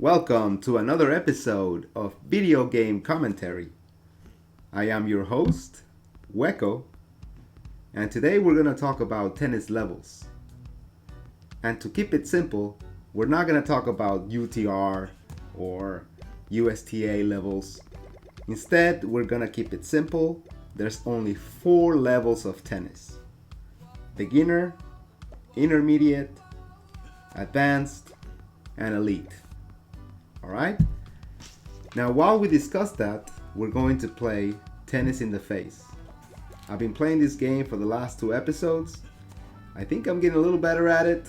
Welcome to another episode of Video Game Commentary. I am your host, Weko, and today we're going to talk about tennis levels. And to keep it simple, we're not going to talk about UTR or USTA levels. Instead, we're going to keep it simple. There's only 4 levels of tennis: beginner, intermediate, advanced, and elite. Alright? Now, while we discuss that, we're going to play Tennis in the Face. I've been playing this game for the last 2 episodes. I think I'm getting a little better at it.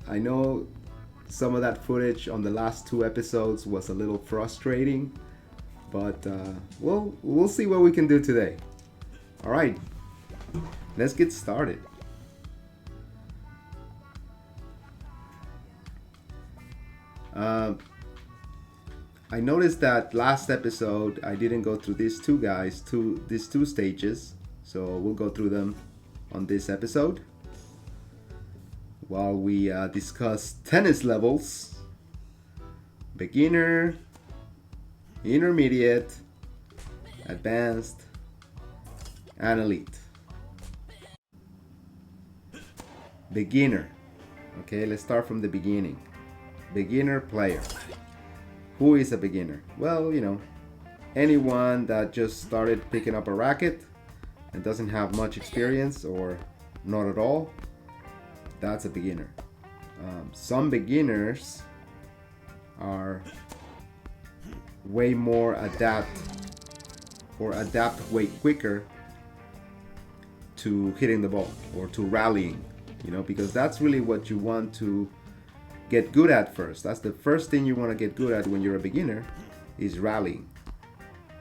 I know some of that footage on the last 2 episodes was a little frustrating, but we'll see what we can do today. Alright, let's get started. I noticed that last episode I didn't go through these two stages, so we'll go through them on this episode while we discuss tennis levels: beginner, intermediate, advanced, and elite. Beginner. Okay, let's start from the beginning. Beginner player. Who is a beginner? Well, anyone that just started picking up a racket and doesn't have much experience or not at all, that's a beginner. Some beginners are way more adapt way quicker to hitting the ball or to rallying, because that's really what you want to get good at first. That's the first thing you want to get good at when you're a beginner, is rallying.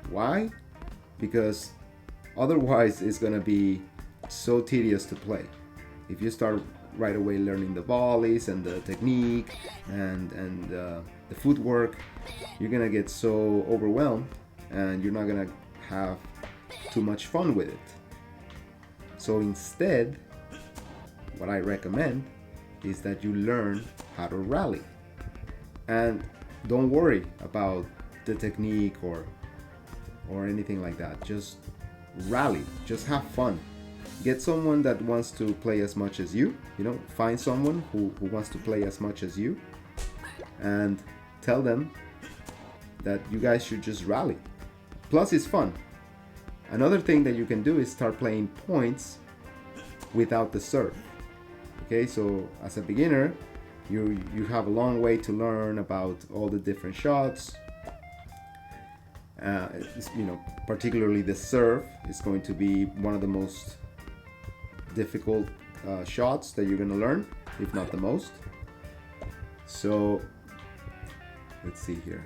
Why? Because otherwise it's going to be so tedious to play. If you start right away learning the volleys and the technique and the footwork, you're going to get so overwhelmed and you're not going to have too much fun with it. So instead, what I recommend is that you learn how to rally. And don't worry about the technique or anything like that. Just rally. Just have fun. Get someone that wants to play as much as you. Find someone who wants to play as much as you, and tell them that you guys should just rally. Plus, it's fun. Another thing that you can do is start playing points without the serve. Okay, so as a beginner, you have a long way to learn about all the different shots. Particularly the serve is going to be one of the most difficult shots that you're going to learn, if not the most. So let's see here.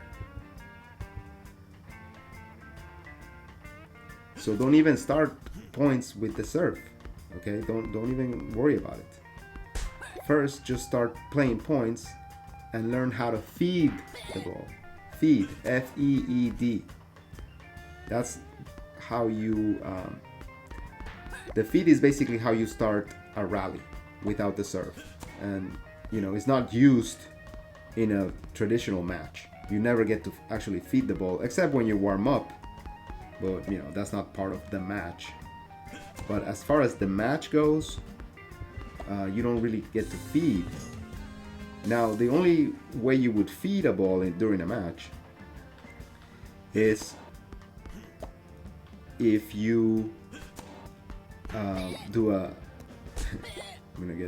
So don't even start points with the serve. Okay, don't even worry about it. First, just start playing points and learn how to feed the ball. Feed, F-E-E-D. That's how you, the feed is basically how you start a rally without the serve. And, it's not used in a traditional match. You never get to actually feed the ball, except when you warm up. But, that's not part of the match. But as far as the match goes, you don't really get to feed. Now, the only way you would feed a ball during a match is if you do a I'm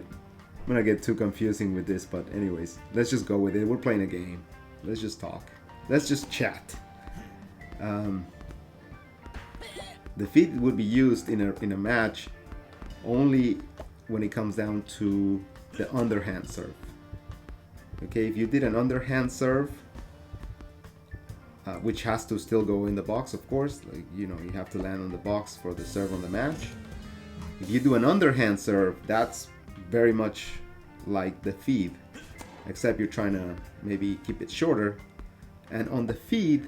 gonna get too confusing with this, but anyways, let's just go with it. We're playing a game. Let's just talk. Let's just chat. The feed would be used in a match only when it comes down to the underhand serve. Okay, if you did an underhand serve, which has to still go in the box, of course, you have to land on the box for the serve on the match. If you do an underhand serve, that's very much like the feed, except you're trying to maybe keep it shorter. And on the feed,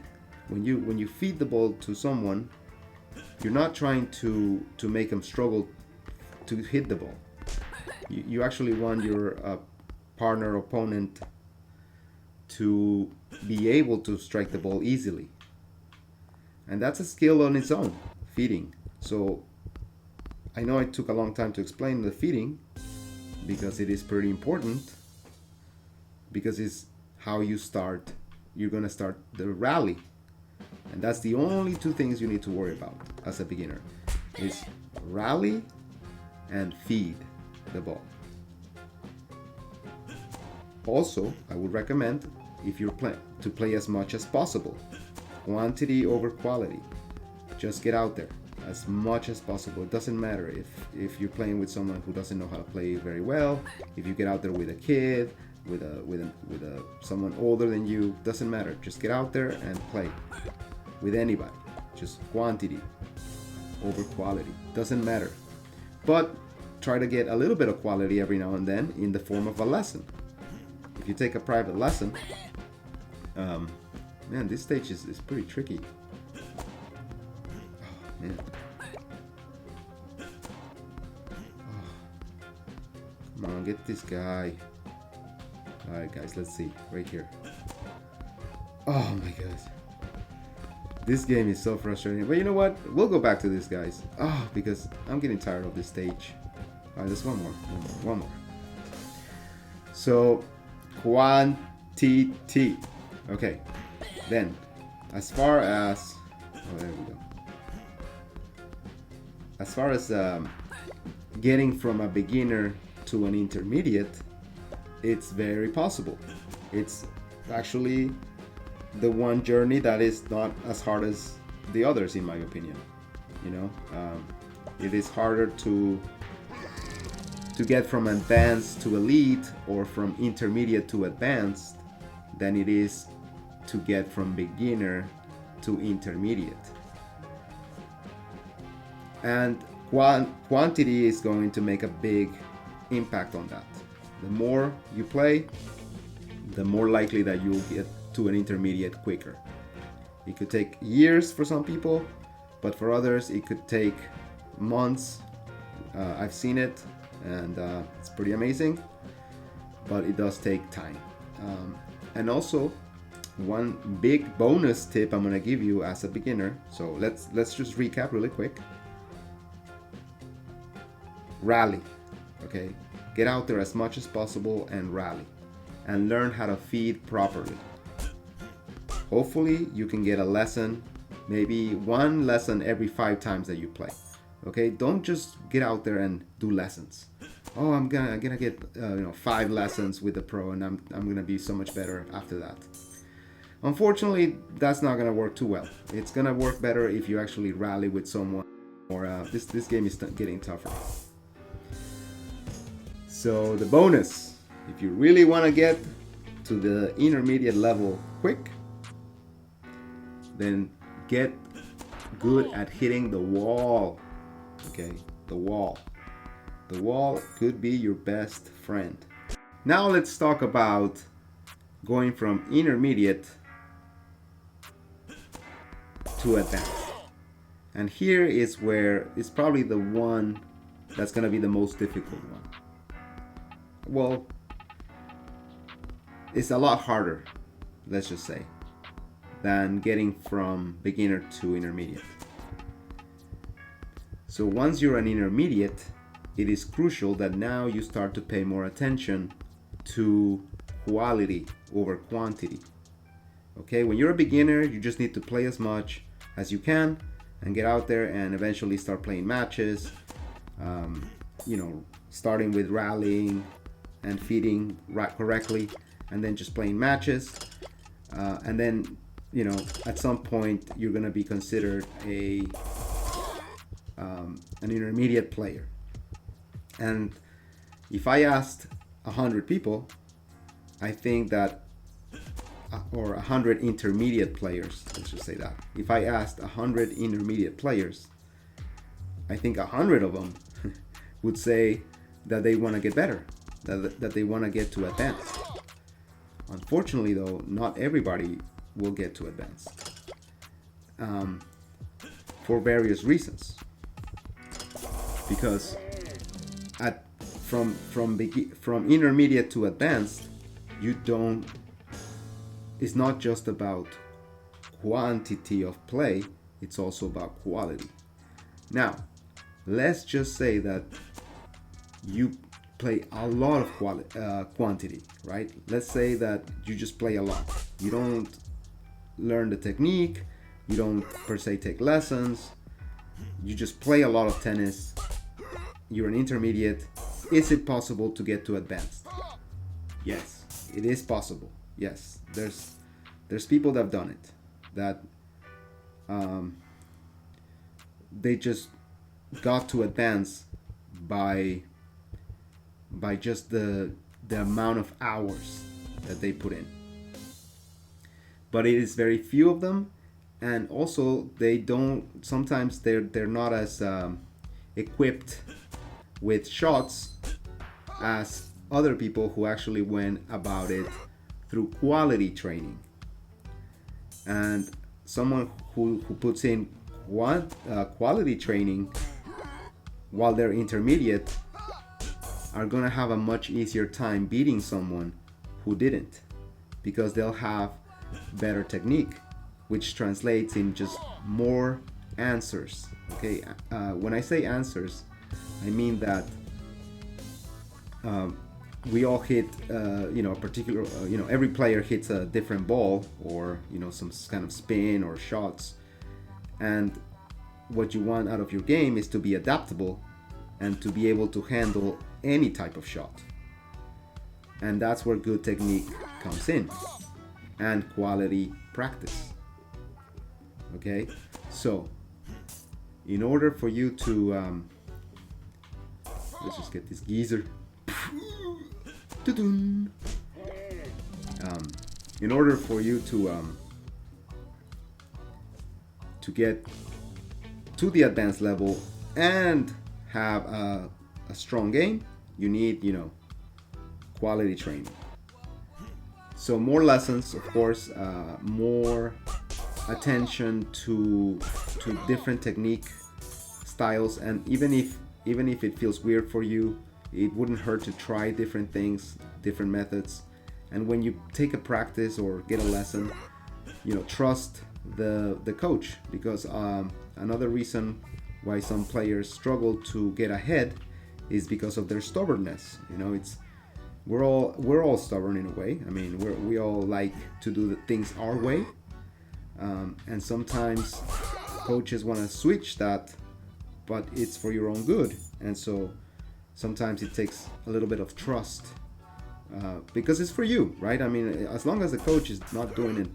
when you feed the ball to someone, you're not trying to make them struggle to hit the ball. You actually want your partner, opponent to be able to strike the ball easily. And that's a skill on its own, feeding. So I know it took a long time to explain the feeding because it is pretty important, because it's how you start. You're going to start the rally. And that's the only two things you need to worry about as a beginner, is rally and feed the ball. Also, I would recommend, if you're to play as much as possible, quantity over quality. Just get out there as much as possible. It doesn't matter if you're playing with someone who doesn't know how to play very well. If you get out there with a kid, with someone older than you, doesn't matter. Just get out there and play with anybody. Just quantity over quality. Doesn't matter. But try to get a little bit of quality every now and then in the form of a lesson. If you take a private lesson, man, this stage is pretty tricky. Oh, man. Oh. Come on, get this guy. Alright guys, let's see. Right here. Oh my gosh. This game is so frustrating. But you know what? We'll go back to this, guys. Oh, because I'm getting tired of this stage. Alright, there's one more. So, quantity. Okay. Then, as far as... Oh, there we go. As far as getting from a beginner to an intermediate, it's very possible. It's actually the one journey that is not as hard as the others, in my opinion. You know, it is harder to get from advanced to elite or from intermediate to advanced than it is to get from beginner to intermediate. And quantity is going to make a big impact on that. The more you play, the more likely that you'll get to an intermediate quicker. It could take years for some people, but for others it could take months. I've seen it, and it's pretty amazing, but it does take time. And also, one big bonus tip I'm gonna give you as a beginner. So let's just recap really quick. Rally, okay? Get out there as much as possible and rally, and learn how to feed properly. Hopefully you can get a lesson, maybe one lesson every 5 times that you play. Okay, don't just get out there and do lessons. Oh, I'm gonna get 5 lessons with the pro, and I'm gonna be so much better after that. Unfortunately, that's not gonna work too well. It's gonna work better if you actually rally with someone. Or this game is getting tougher. So the bonus, if you really want to get to the intermediate level quick, then get good at hitting the wall. Okay, the wall. The wall could be your best friend. Now let's talk about going from intermediate to advanced. And here is where it's probably the one that's going to be the most difficult one. Well, it's a lot harder, let's just say, than getting from beginner to intermediate. So once you're an intermediate, it is crucial that now you start to pay more attention to quality over quantity. Okay, when you're a beginner, you just need to play as much as you can and get out there and eventually start playing matches, starting with rallying and feeding correctly, and then just playing matches, and then at some point you're going to be considered an intermediate player. And if I asked 100 people, I think that, or 100 intermediate players, let's just say that. If I asked 100 intermediate players, I think 100 of them would say that they want to get better, that they want to get to advanced. Unfortunately though, not everybody will get to advanced, for various reasons. Because from intermediate to advanced, you don't is not just about quantity of play, it's also about quality. Now, let's just say that you play a lot of quantity, right? Let's say that you just play a lot. You don't learn the technique, you don't per se take lessons, you just play a lot of tennis, you're an intermediate. Is it possible to get to advanced? Yes, it is possible. Yes, there's people that have done it, that they just got to advance by just the amount of hours that they put in. But it is very few of them, and also sometimes they're not as equipped with shots as other people who actually went about it through quality training. And someone who puts in quality training while they're intermediate are gonna have a much easier time beating someone who didn't, because they'll have better technique, which translates in just more answers. Okay, when I say answers, I mean that we all hit a particular every player hits a different ball, or some kind of spin or shots, and what you want out of your game is to be adaptable and to be able to handle any type of shot. And that's where good technique comes in, and quality practice. Okay, so in order for you to let's just get this geezer. In order for you to get to the advanced level and have a strong game, you need quality training. So more lessons, of course, more attention to different technique styles, and even if it feels weird for you, it wouldn't hurt to try different things, different methods. And when you take a practice or get a lesson, trust the coach, because another reason why some players struggle to get ahead is because of their stubbornness. We're all stubborn in a way. I mean, we all like to do the things our way, and sometimes coaches want to switch that, but it's for your own good. And so sometimes it takes a little bit of trust, because it's for you, right? I mean, as long as the coach is not doing it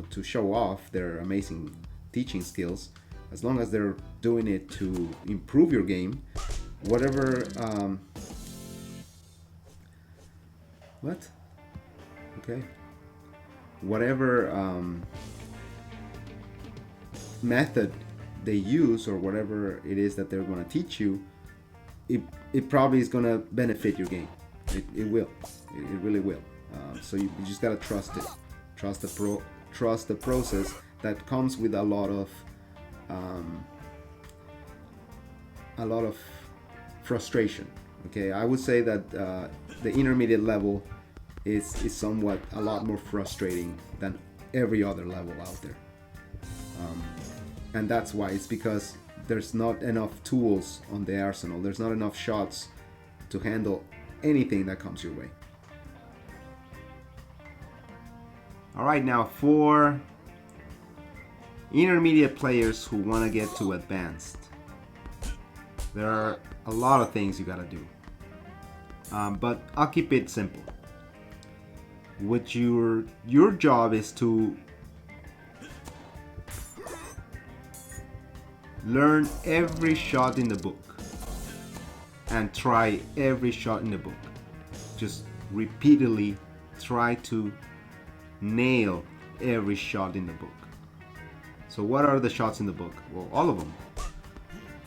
to show off their amazing teaching skills, as long as they're doing it to improve your game, whatever method they use, or whatever it is that they're going to teach you, it probably is going to benefit your game. It will. It really will. So you just got to trust it. Trust the process that comes with a lot of frustration. Okay, I would say that the intermediate level is somewhat a lot more frustrating than every other level out there, and that's why. It's because there's not enough tools on the arsenal. There's not enough shots to handle anything that comes your way. All right, now for intermediate players who want to get to advanced, there are a lot of things you gotta do, but I'll keep it simple. What your job is to learn every shot in the book and try every shot in the book. Just repeatedly try to nail every shot in the book. So what are the shots in the book? Well, all of them.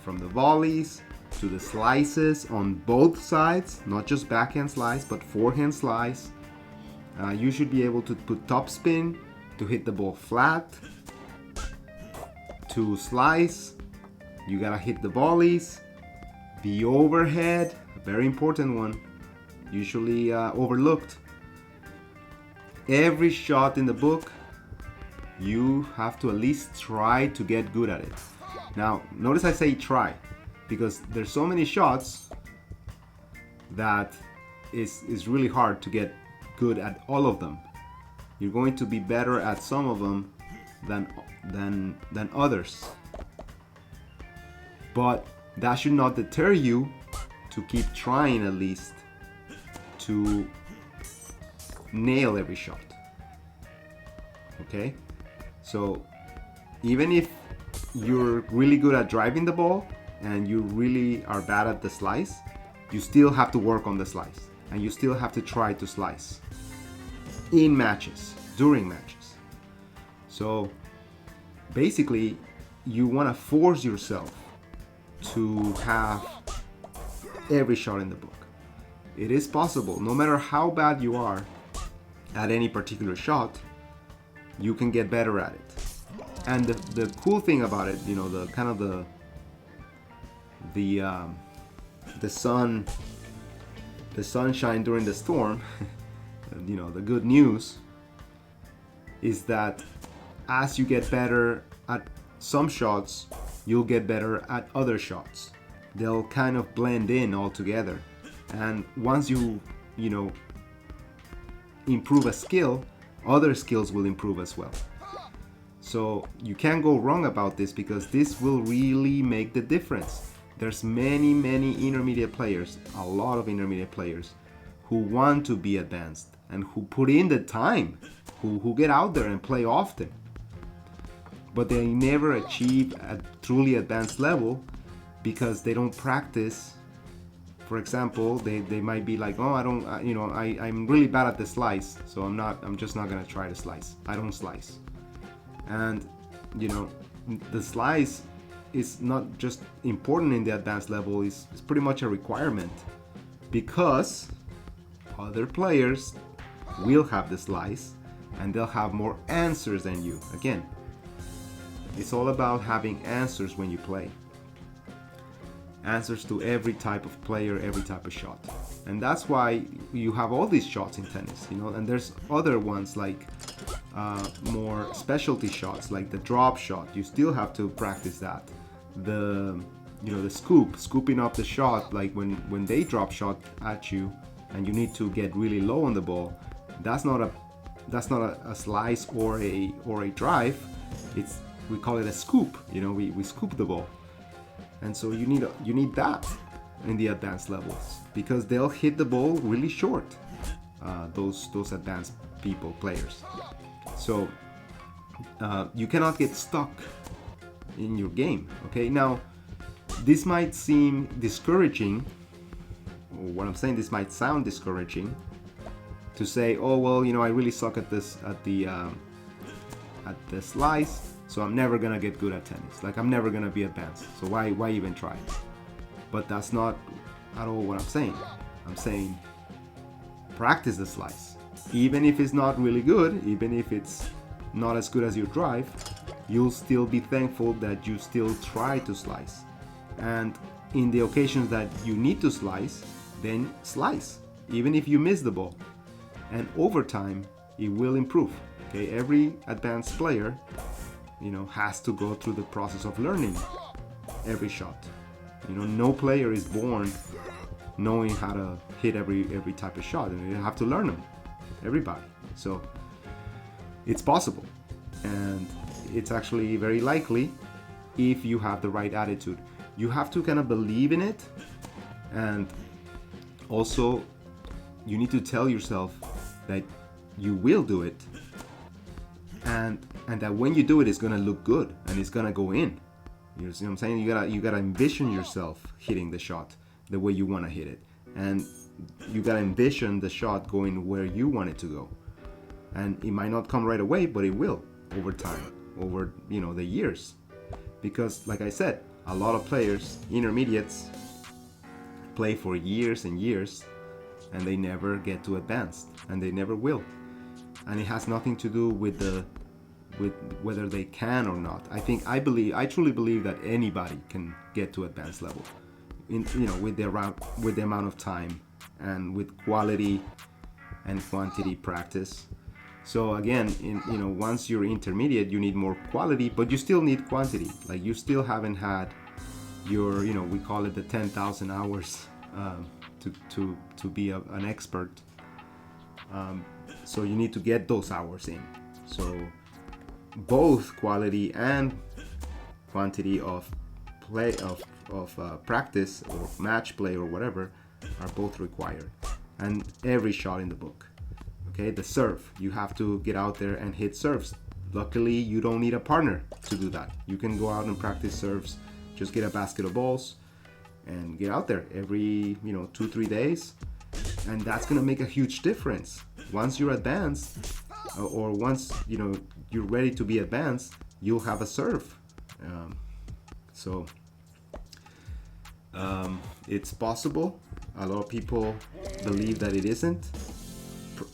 From the volleys to the slices on both sides, not just backhand slice, but forehand slice. You should be able to put topspin to hit the ball flat. To slice, you gotta hit the volleys. The overhead, a very important one, usually overlooked. Every shot in the book, you have to at least try to get good at it. Now, notice I say try, because there's so many shots that is really hard to get good at all of them. You're going to be better at some of them than others. But that should not deter you to keep trying at least to nail every shot. Okay? So even if you're really good at driving the ball and you really are bad at the slice, you still have to work on the slice, and you still have to try to slice in matches, during matches. So basically, you want to force yourself to have every shot in the book. It is possible. No matter how bad you are at any particular shot, you can get better at it. And the cool thing about it, the kind of the sunshine during the storm, the good news is that as you get better at some shots, you'll get better at other shots. They'll kind of blend in all together. And once you improve a skill, other skills will improve as well. So you can't go wrong about this, because this will really make the difference. There's many intermediate players, a lot of intermediate players who want to be advanced and who put in the time, who get out there and play often. But they never achieve a truly advanced level because they don't practice. For example, they might be like, oh, I'm really bad at the slice, so I'm just not gonna try to slice. I don't slice. And the slice is not just important in the advanced level, it's pretty much a requirement, because other players will have the slice and they'll have more answers than you. Again, it's all about having answers when you play. Answers to every type of player, every type of shot. And that's why you have all these shots in tennis, and there's other ones like more specialty shots, like the drop shot. You still have to practice that. The scooping up the shot, like when they drop shot at you and you need to get really low on the ball. That's not a slice or a drive. We call it a scoop. We scoop the ball. And so you need that in the advanced levels, because they'll hit the ball really short, those advanced players. So you cannot get stuck in your game. Okay, now this might seem discouraging, or what I'm saying, this might sound discouraging to say, oh well, I really suck at the slice, so I'm never gonna get good at tennis. Like, I'm never gonna be advanced. So why even try? But that's not at all what I'm saying. I'm saying practice the slice. Even if it's not really good, even if it's not as good as your drive, you'll still be thankful that you still try to slice. And in the occasions that you need to slice, then slice, even if you miss the ball. And over time, it will improve. Okay, every advanced player has to go through the process of learning every shot. No player is born knowing how to hit every type of shot, and you have to learn them, everybody. So it's possible, and it's actually very likely if you have the right attitude. You have to kind of believe in it, and also you need to tell yourself that you will do it, and that when you do it, it's gonna look good and it's gonna go in. You see what I'm saying? You gotta envision yourself hitting the shot the way you want to hit it, and you gotta envision the shot going where you want it to go. And it might not come right away, but it will over time, over the years. Because like I said, a lot of players, intermediates, play for years and years, and they never get to advanced, and they never will. And it has nothing to do with whether they can or not. I truly believe that anybody can get to advanced level, with the amount of time and with quality and quantity practice. So again, once you're intermediate, you need more quality, but you still need quantity. Like you still haven't had your, we call it the 10,000 hours to be an expert. So you need to get those hours in. So both quality and quantity of play of practice or match play or whatever are both required, and every shot in the book. Okay, the serve, you have to get out there and hit serves. Luckily, you don't need a partner to do that. You can go out and practice serves, just get a basket of balls and get out there every 2-3 days, and that's gonna make a huge difference. Once you're advanced, or once you're ready to be advanced, you'll have a serve. So it's possible. A lot of people believe that it isn't.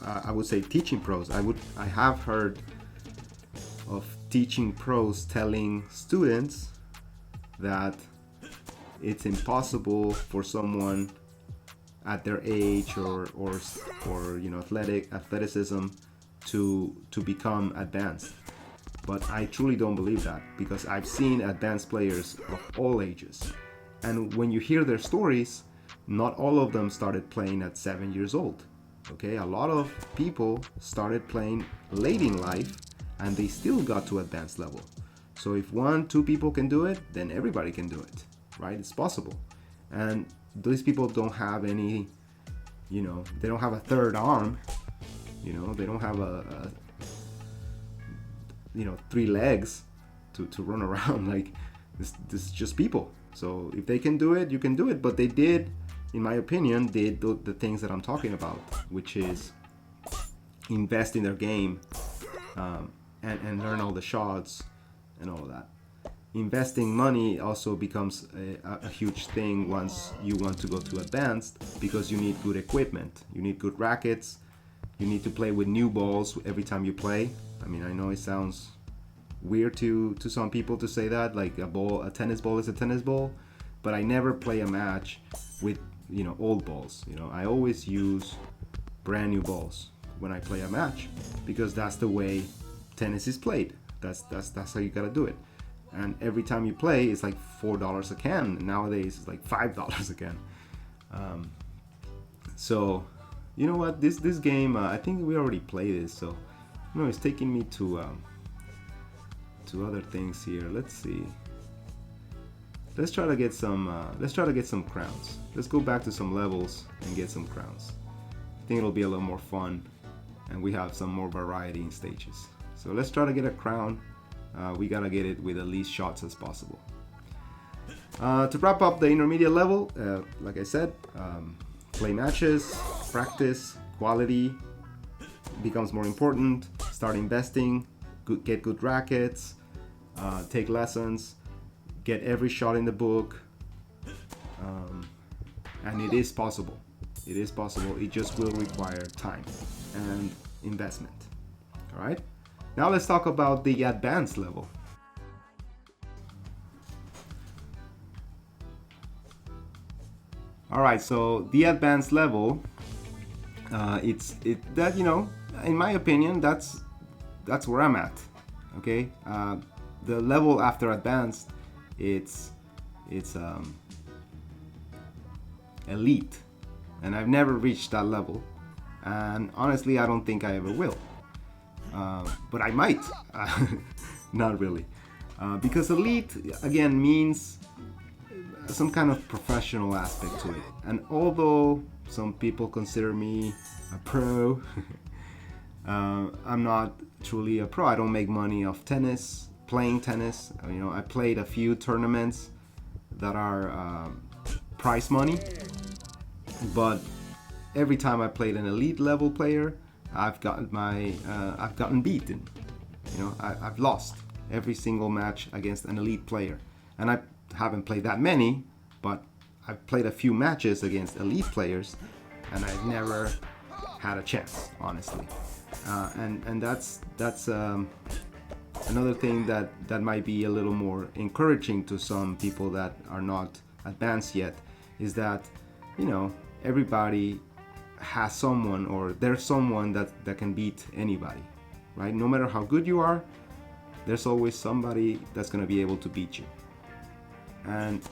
I would say teaching pros. I have heard of teaching pros telling students that it's impossible for someone at their age or athleticism to become advanced. But I truly don't believe that, because I've seen advanced players of all ages, and when you hear their stories, not all of them started playing at 7 years old. Okay, a lot of people started playing late in life and they still got to advanced level. So if 1-2 people can do it, then everybody can do it, right? It's possible. And these people don't have any, they don't have a third arm, they don't have a 3 legs to run around. Like this is just people. So if they can do it, you can do it. But they did, in my opinion, the things that I'm talking about, which is invest in their game and learn all the shots and all of that. Investing money also becomes a huge thing once you want to go to advanced, because you need good equipment, you need good rackets, you need to play with new balls every time you play. I mean, I know it sounds weird to some people to say that, like a tennis ball is a tennis ball, but I never play a match with old balls. I always use brand new balls when I play a match, because that's the way tennis is played. That's how you gotta do it. And every time you play, it's like $4 a can. Nowadays, it's like $5 a can. So, you know what? This game, I think we already played this. So, it's taking me to other things here. Let's see. Let's try to get some. Let's try to get some crowns. Let's go back to some levels and get some crowns. I think it'll be a little more fun, and we have some more variety in stages. So let's try to get a crown. We gotta get it with the least shots as possible. To wrap up the intermediate level, like I said, play matches, practice, quality becomes more important. Start investing, get good rackets, take lessons, get every shot in the book, and it is possible. It is possible. It just will require time and investment. All right. Now let's talk about the advanced level. All right, so the advanced level, in my opinion, that's where I'm at. Okay, the level after advanced, it's elite, and I've never reached that level, and honestly, I don't think I ever will. But I might. Not really, because elite again means some kind of professional aspect to it. And although some people consider me a pro, I'm not truly a pro. I don't make money off tennis, playing tennis. I played a few tournaments that are prize money, but every time I played an elite level player, I've gotten beaten. I've lost every single match against an elite player, and I haven't played that many, but I've played a few matches against elite players, and I've never had a chance, honestly. And that's another thing that might be a little more encouraging to some people that are not advanced yet, is that everybody has someone, or there's someone that can beat anybody. right? No matter how good you are, there's always somebody that's going to be able to beat you. And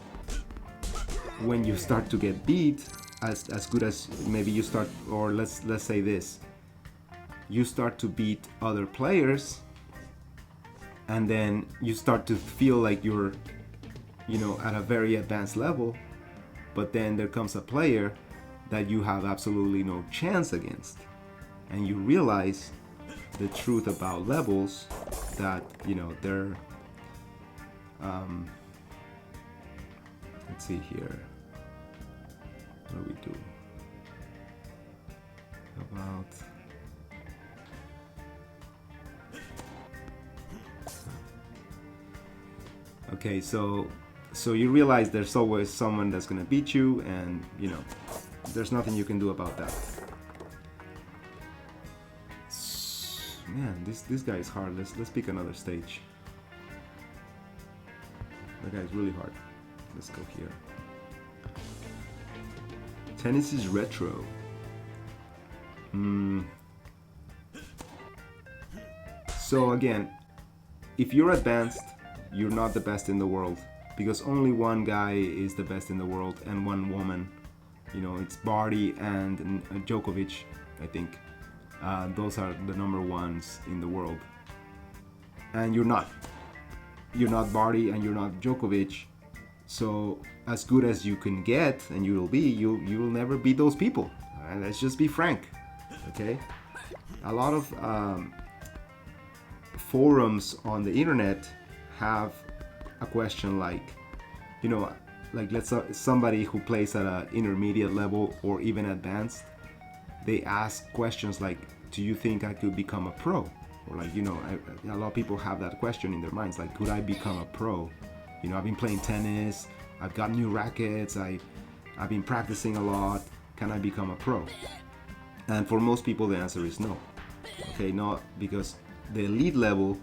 when you start to get beat, as good as maybe you start, or let's say this, you start to beat other players, and then you start to feel like you're, at a very advanced level, but then there comes a player that you have absolutely no chance against, and you realize the truth about levels, that they're let's see here, what do we do about okay, so you realize there's always someone that's gonna beat you, and there's nothing you can do about that. Man, this guy is hard. Let's pick another stage. That guy is really hard. Let's go here. Tennis is retro. So again, if you're advanced, you're not the best in the world, because only one guy is the best in the world, and one woman. It's Barty and Djokovic, I think. Those are the number ones in the world. And you're not Barty and you're not Djokovic. So as good as you can get, and you will never beat those people. And let's just be frank, okay? A lot of forums on the internet have a question like, let's say somebody who plays at an intermediate level or even advanced, they ask questions like, do you think I could become a pro? Or like, a lot of people have that question in their minds, like, could I become a pro? I've been playing tennis, I've got new rackets, I've been practicing a lot, can I become a pro? And for most people the answer is no. Okay, not because the elite level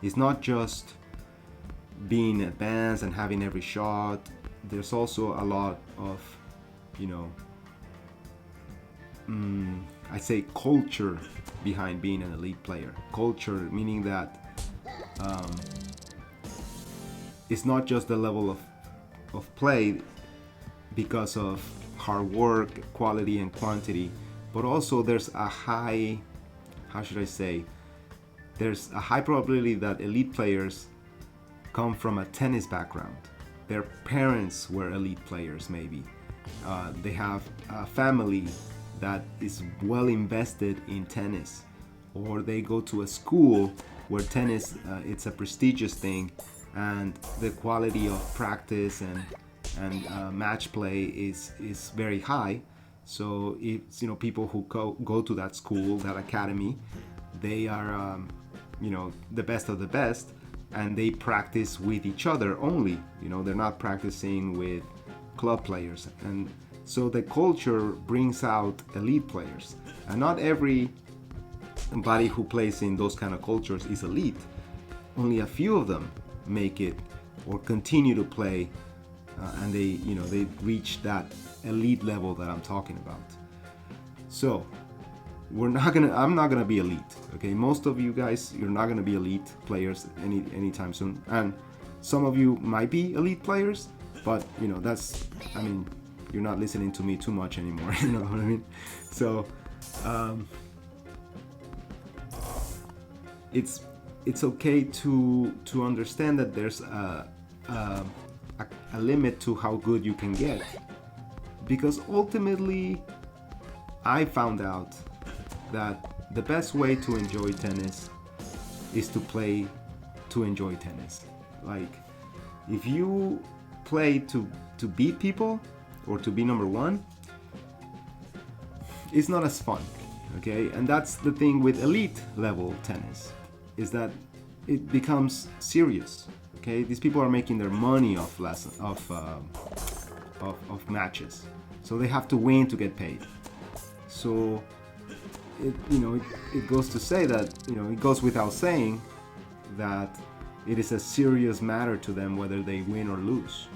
is not just being advanced and having every shot. There's also a lot of, I'd say culture behind being an elite player. Culture meaning that it's not just the level of play because of hard work, quality and quantity, but also there's a high, there's a high probability that elite players come from a tennis background. Their parents were elite players maybe. They have a family that is well invested in tennis, or they go to a school where tennis it's a prestigious thing, and the quality of practice and match play is very high. So it's people who go to that school, that academy, they are the best of the best, and they practice with each other only. They're not practicing with club players, and so the culture brings out elite players. And not everybody who plays in those kind of cultures is elite. Only a few of them make it or continue to play, and they reach that elite level that I'm talking about. So I'm not gonna be elite. Okay, most of you guys, you're not gonna be elite players anytime soon, and some of you might be elite players, but you're not listening to me too much anymore. You know what I mean? So it's okay to understand that there's a limit to how good you can get, because ultimately I found out that the best way to enjoy tennis is to play to enjoy tennis. Like, if you play to beat people or to be number one, it's not as fun, okay? And that's the thing with elite level tennis, is that it becomes serious, okay? These people are making their money off matches, so they have to win to get paid. So it goes to say that, it goes without saying that it is a serious matter to them whether they win or lose.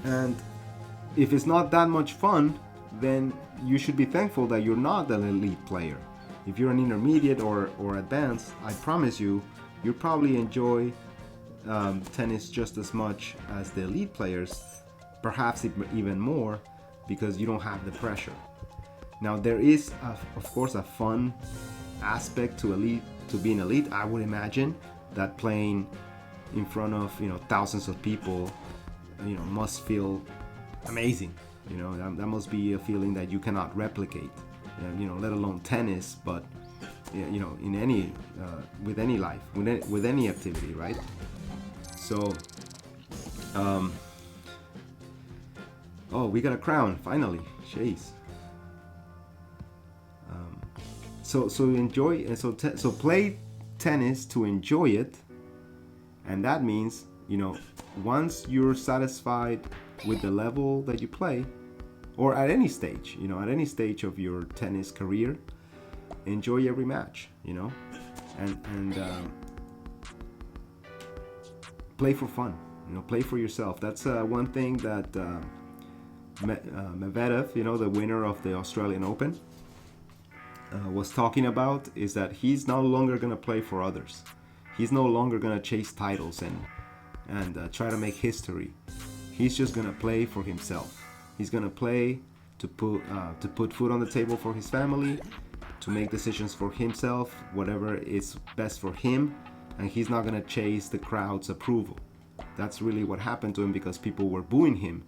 And if it's not that much fun, then you should be thankful that you're not an elite player. If you're an intermediate or advanced, I promise you, you'll probably enjoy tennis just as much as the elite players, perhaps even more, because you don't have the pressure. Now there is, of course, a fun aspect to being elite. I would imagine that playing in front of thousands of people, must feel amazing. That must be a feeling that you cannot replicate. Let alone tennis, but in any with any life, with any activity, right? So, oh, we got a crown finally. Jeez. So enjoy, and so play tennis to enjoy it, and that means once you're satisfied with the level that you play, or at any stage, at any stage of your tennis career, enjoy every match, and play for fun, play for yourself. That's one thing that Medvedev, the winner of the Australian Open, was talking about, is that he's no longer going to play for others. He's no longer going to chase titles and try to make history. He's just going to play for himself. He's going to play to put food on the table for his family, to make decisions for himself, whatever is best for him, and he's not going to chase the crowd's approval. That's really what happened to him, because people were booing him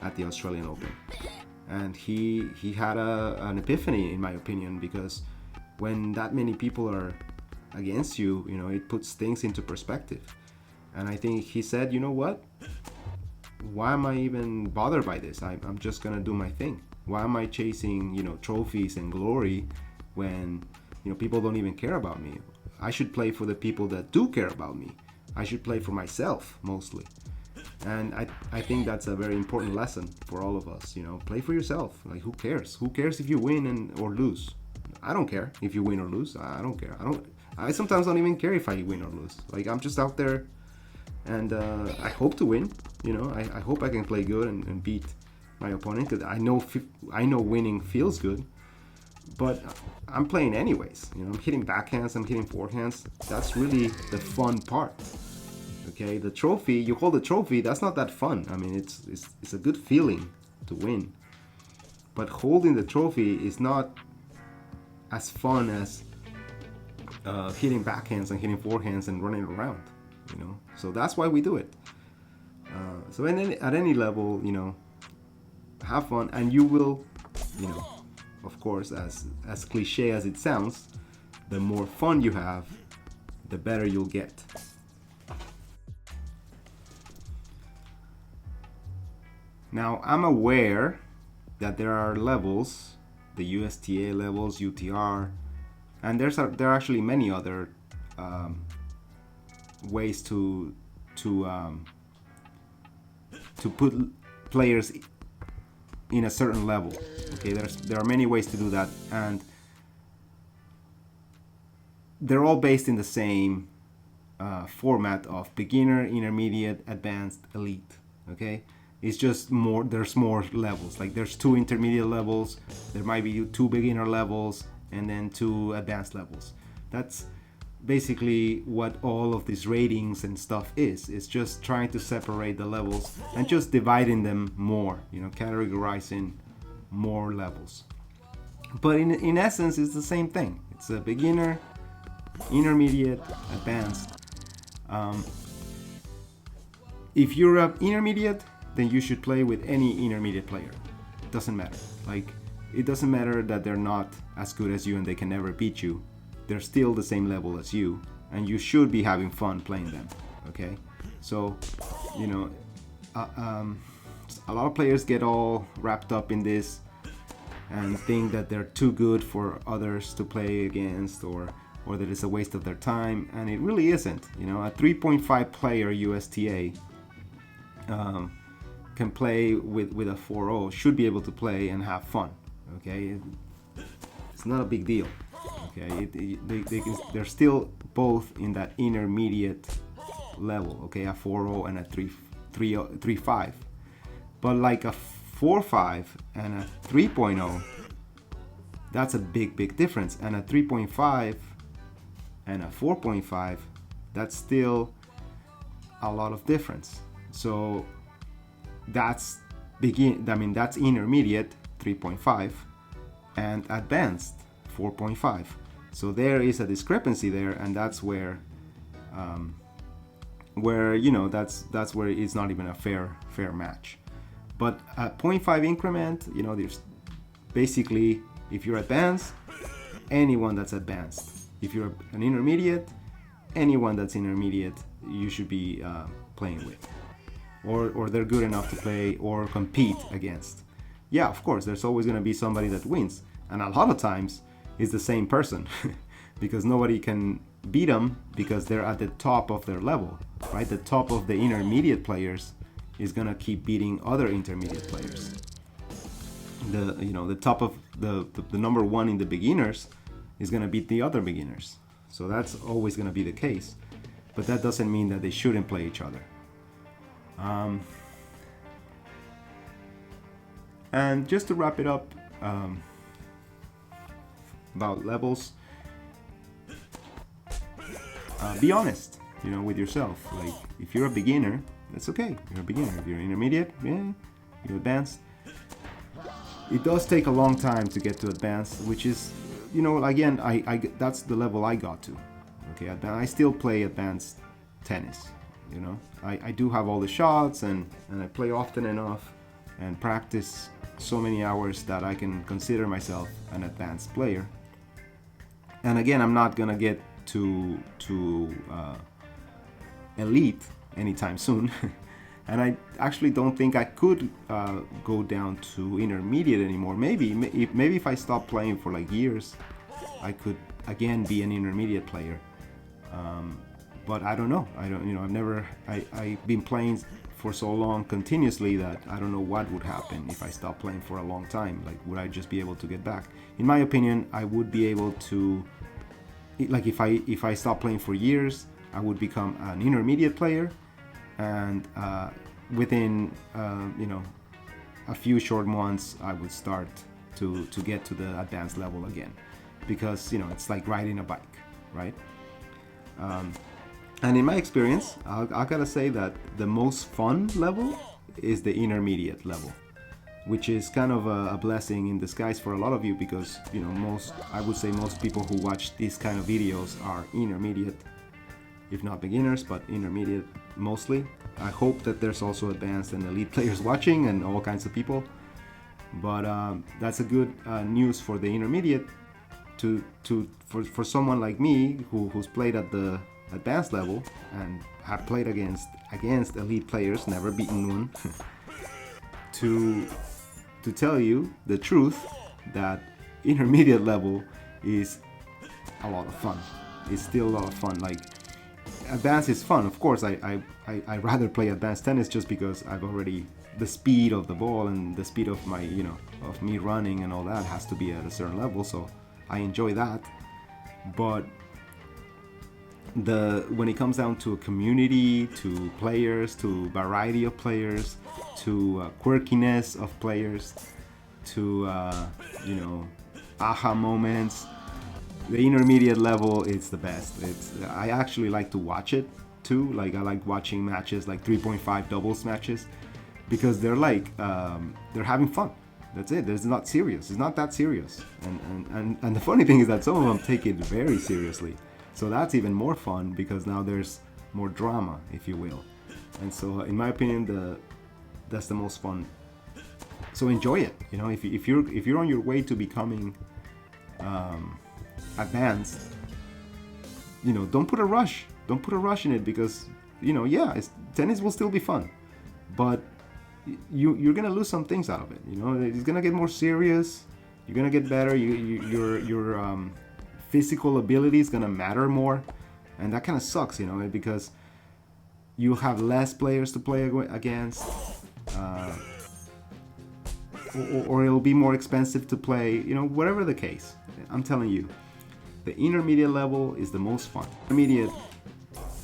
at the Australian Open. And he had an epiphany, in my opinion, because when that many people are against you, it puts things into perspective. And I think he said, you know what? Why am I even bothered by this? I'm just gonna do my thing. Why am I chasing, trophies and glory when, people don't even care about me? I should play for the people that do care about me. I should play for myself mostly. And I think that's a very important lesson for all of us. Play for yourself. Like, who cares? Who cares if you win or lose? I don't care if you win or lose. I don't care. I sometimes don't even care if I win or lose. Like, I'm just out there, and I hope to win. I hope I can play good and beat my opponent, because I know winning feels good. But I'm playing anyways. I'm hitting backhands, I'm hitting forehands. That's really the fun part. Okay, the trophy, you hold the trophy, that's not that fun. I mean, it's a good feeling to win. But holding the trophy is not as fun as hitting backhands and hitting forehands and running around, So that's why we do it. So at any level, have fun, and you will, of course, as cliche as it sounds, the more fun you have, the better you'll get. Now, I'm aware that there are levels, the USTA levels, UTR, and there are actually many other ways to put players in a certain level. Okay, there are many ways to do that, and they're all based in the same format of beginner, intermediate, advanced, elite. Okay, it's just there's more levels. Like, there's 2 intermediate levels, there might be 2 beginner levels, and then 2 advanced levels. That's basically what all of these ratings and stuff is. It's just trying to separate the levels and just dividing them more, categorizing more levels. But in essence, it's the same thing. It's a beginner, intermediate, advanced. If you're an intermediate, then you should play with any intermediate player. It doesn't matter. Like, it doesn't matter that they're not as good as you and they can never beat you. They're still the same level as you, and you should be having fun playing them. Okay, so a lot of players get all wrapped up in this and think that they're too good for others to play against, or that it's a waste of their time, and it really isn't. A 3.5 player USTA can play with a 4.0, should be able to play and have fun. Okay, it's not a big deal. Okay, they're still both in that intermediate level. Okay, a 4.0 and a 3.5. But like a 4.5 and a 3.0, that's a big difference. And a 3.5 and a 4.5, that's still a lot of difference. So that's that's intermediate 3.5 and advanced 4.5. So there is a discrepancy there, and that's where that's where it's not even a fair match. But a 0.5 increment, there's basically, if you're advanced, anyone that's advanced. If you're an intermediate, anyone that's intermediate, you should be playing with, or they're good enough to play or compete against. Yeah, of course, there's always going to be somebody that wins, and a lot of times it's the same person because nobody can beat them because they're at the top of their level, right? The top of the intermediate players is gonna keep beating other intermediate players. The top of the number one in the beginners is gonna beat the other beginners. So that's always gonna be the case, but that doesn't mean that they shouldn't play each other. And just to wrap it up, about levels, be honest, with yourself. Like, if you're a beginner, that's okay. You're a beginner. If you're intermediate, yeah, you're advanced. It does take a long time to get to advanced, which is, again, I that's the level I got to. Okay, I still play advanced tennis. I do have all the shots, and I play often enough and practice so many hours that I can consider myself an advanced player. And again, I'm not gonna get to elite anytime soon. And I actually don't think I could go down to intermediate anymore. Maybe if I stop playing for like years, I could again be an intermediate player. But I don't know. I've been playing for so long continuously that I don't know what would happen if I stopped playing for a long time. Like, would I just be able to get back? In my opinion, I would be able to. Like, if I stop playing for years, I would become an intermediate player, and within a few short months, I would start to get to the advanced level again, because it's like riding a bike, right? And in my experience, I gotta say that the most fun level is the intermediate level, which is kind of a blessing in disguise for a lot of you, because I would say most people who watch these kind of videos are intermediate, if not beginners, but intermediate mostly. I hope that there's also advanced and elite players watching, and all kinds of people, but that's a good news for the intermediate for someone like me who's played at the advanced level and have played against elite players, never beaten one, to tell you the truth that intermediate level is a lot of fun. It's still a lot of fun. Like, advanced is fun, of course. I rather play advanced tennis just because I've already, the speed of the ball and the speed of my of me running and all that has to be at a certain level, so I enjoy that. But when it comes down to a community, to players, to variety of players, to quirkiness of players, to aha moments, the intermediate level is the best. I actually like to watch it too. Like, I like watching matches like 3.5 doubles matches, because they're like they're having fun. That's it. It's not serious. It's not that serious. And the funny thing is that some of them take it very seriously. So that's even more fun, because now there's more drama, if you will. And so, in my opinion, that's the most fun. So enjoy it. If you're on your way to becoming advanced, don't put a rush. Don't put a rush in it, because tennis will still be fun, but you're gonna lose some things out of it. It's gonna get more serious. You're gonna get better. Your physical ability is gonna matter more, and that kind of sucks, because you have less players to play against, or it'll be more expensive to play. Whatever the case, I'm telling you, the intermediate level is the most fun. Intermediate,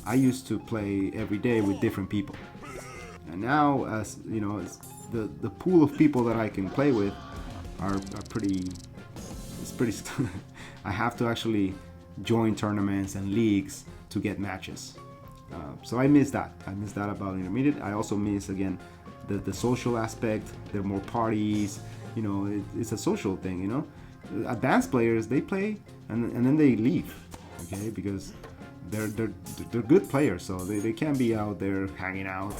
I used to play every day with different people. And now, as you know, the pool of people that I can play with are pretty. It's pretty. I have to actually join tournaments and leagues to get matches. So I miss that. I miss that about intermediate. I also miss, again, the social aspect. There are more parties. You know, it's a social thing. You know, advanced players, they play and then they leave. Okay, because they're good players, so they can't be out there hanging out.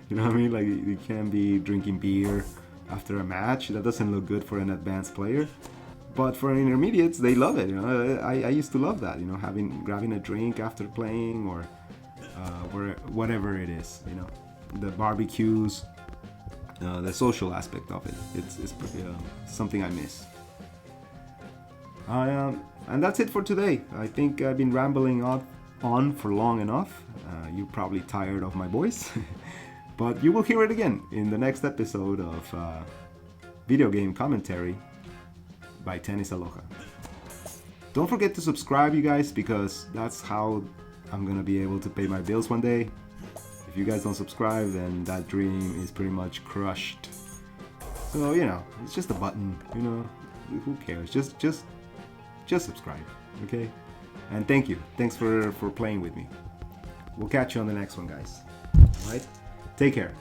You know what I mean? Like, you can't be drinking beer after a match. That doesn't look good for an advanced player. But for intermediates, they love it. You know, I used to love that. You know, grabbing a drink after playing, or whatever it is. You know, the barbecues, the social aspect of it. It's something I miss. And that's it for today. I think I've been rambling on for long enough. You're probably tired of my voice, but you will hear it again in the next episode of Video Game Commentary by Tennisaloha. Don't forget to subscribe, you guys, because that's how I'm gonna be able to pay my bills one day. If you guys don't subscribe, then that dream is pretty much crushed. So, you know, it's just a button, you know, who cares? Just subscribe, okay? And thank you. Thanks for playing with me. We'll catch you on the next one, guys. All right? Take care.